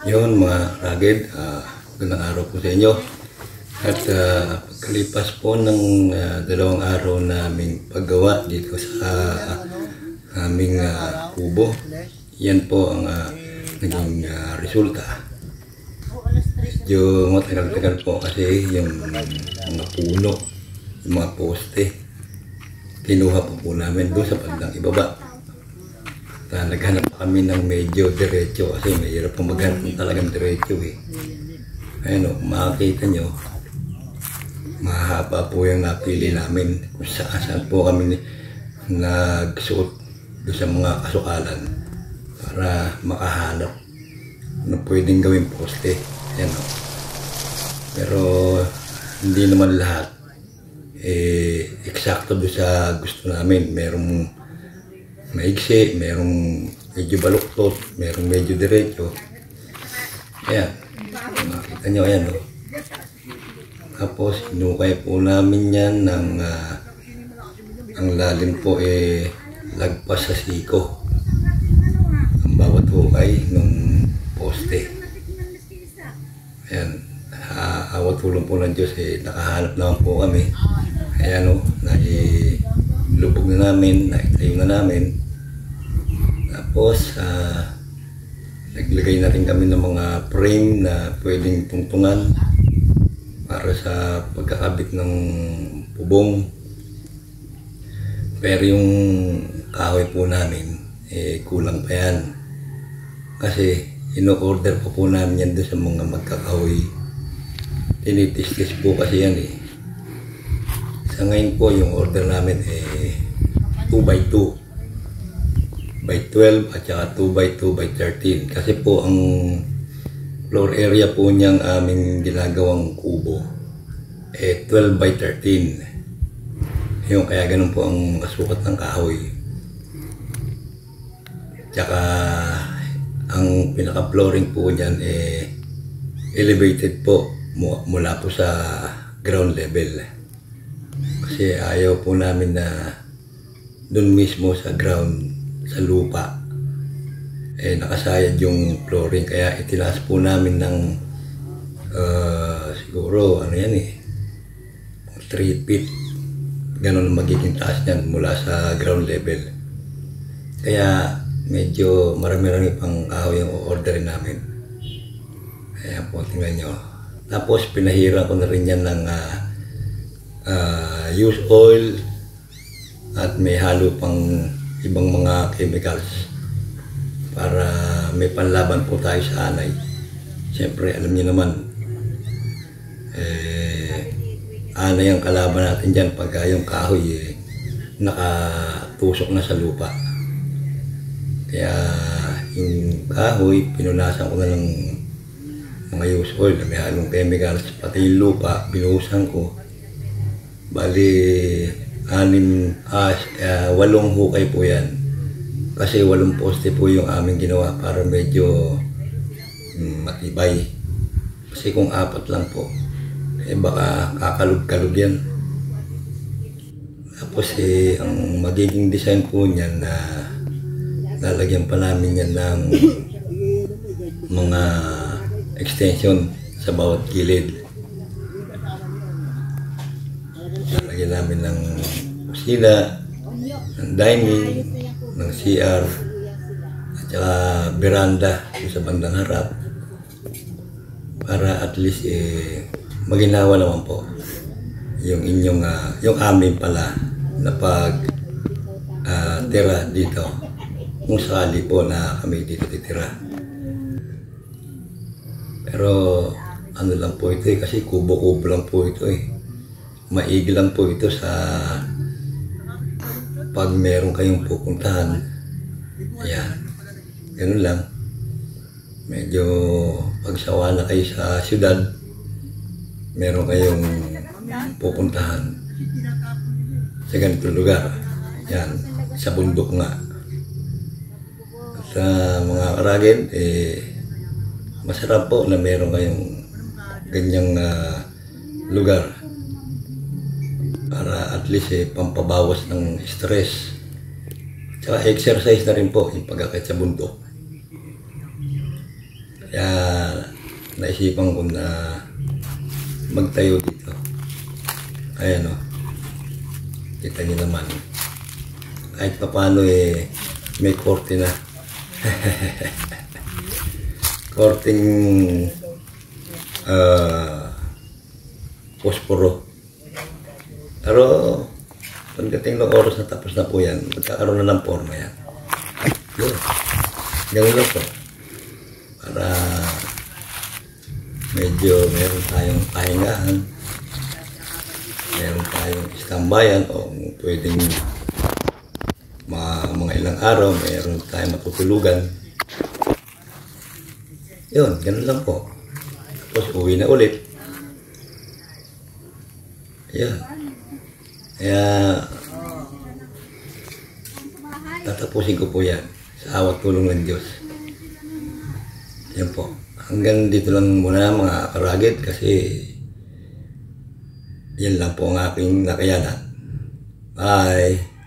Yun mga ragid, magandang araw po sa inyo. At pagkalipas po ng 2 araw na aming paggawa dito sa aming kubo, yan po ang naging resulta. Medyo matagal-tagal po kasi yung mga puno, yung mga poste, kinuha po namin doon sa bandang ibaba. Naghanap kami ng medyo diretso kasi mahirap po maghanap ng talagang diretso eh. Ayun o, makikita nyo, mahaba po yung napili namin kung saan po kami nagsuot doon sa mga kasukalan para makahanap na pwedeng gawing poste. Ayan o. Pero hindi naman lahat eksakto doon sa gusto namin. Merong maigsi, merong medyo baluktot, merong medyo diretso. Ayan, makita nyo, ayan o. Tapos hinukay po namin yan ng ang lalim po lagpas sa siko ang bawat hukay ng poste. Ayan, awat tulong po ng Diyos nakahanap naman po kami. Ayan o, nailubog na namin, naitayo na namin. Tapos naglagay na rin kami ng mga frame na pwedeng tungtungan para sa pagkakabit ng bubong. Pero yung kahoy po namin kulang pa yan kasi ino-order po namin yan doon sa mga magkakahoy. Tinitis-tis po kasi yan Sa ngayon po yung order namin 2x2 by 12 at saka 2x2 by 13 kasi po ang floor area po niyang aming ginagawang kubo 12 by 13 yung kaya ganun po ang kasukat ng kahoy. Tsaka ang pinaka flooring po niyan elevated po mula po sa ground level kasi ayaw po namin na dun mismo sa ground, sa lupa nakasayad yung flooring, kaya itinaas po namin ng siguro ano yan 3 feet ganun magiging taas niyan mula sa ground level. Kaya medyo marami-rami pang kahoy yung orderin namin. Ayan po, tingnan nyo. Tapos pinahiran ko na rin yan ng used oil at may halo pang ibang mga chemicals para may panlaban po tayo sa anay. Siyempre alam niyo naman anay ang kalaban natin dyan pagka yung kahoy nakatusok na sa lupa. Kaya yung kahoy pinunasan ko na ng mga used oil na may halong chemicals, pati yung lupa binuhusan ko. Bali 8 hukay po yan kasi 8 poste po yung aming ginawa para medyo matibay kasi kung 4 lang po baka kakalog-kalog yan. Tapos ang magiging design po niyan na lalagyan pa namin yan ng mga extension sa bawat gilid. Lalagyan namin ng kusina, ng dining, ng CR, at saka veranda sa bandang harap para at least maginawa naman po yung inyong yung amin pala na pag tira dito kung sakali po na kami dito titira. Pero ano lang po ito kasi kubo-kubo lang po ito maigi lang po ito sa pag meron kayong pupuntahan. Ayan, ganun lang. Medyo pagsawa na kayo sa syudad, meron kayong pupuntahan sa ganitong lugar. Yan, sa bundok nga. At mga karagin, masarap po na meron kayong ganyang lugar para at least pampabawas ng stress. Tsaka exercise na rin po yung pagkakit sa bundok. Kaya naisipan ko na magtayo dito. Ayan o. Kita niyo naman. Kahit pa paano may korte na. Korting posporo. Pero pagdating ng oras na tapos na po yan, magkakaroon na ng forma yan. Yun. Ganun lang po. Para medyo meron tayong pahingahan, meron tayong istambayan o pwedeng mga ilang araw meron tayong matutulugan. Yun, ganun lang po. Tapos uwi na ulit. Yan. Kaya tatapusin ko po yan sa awat tulong ng Diyos. Yan po. Hanggang dito lang muna mga karagit kasi yan lang po ang aking nakayanan. Bye!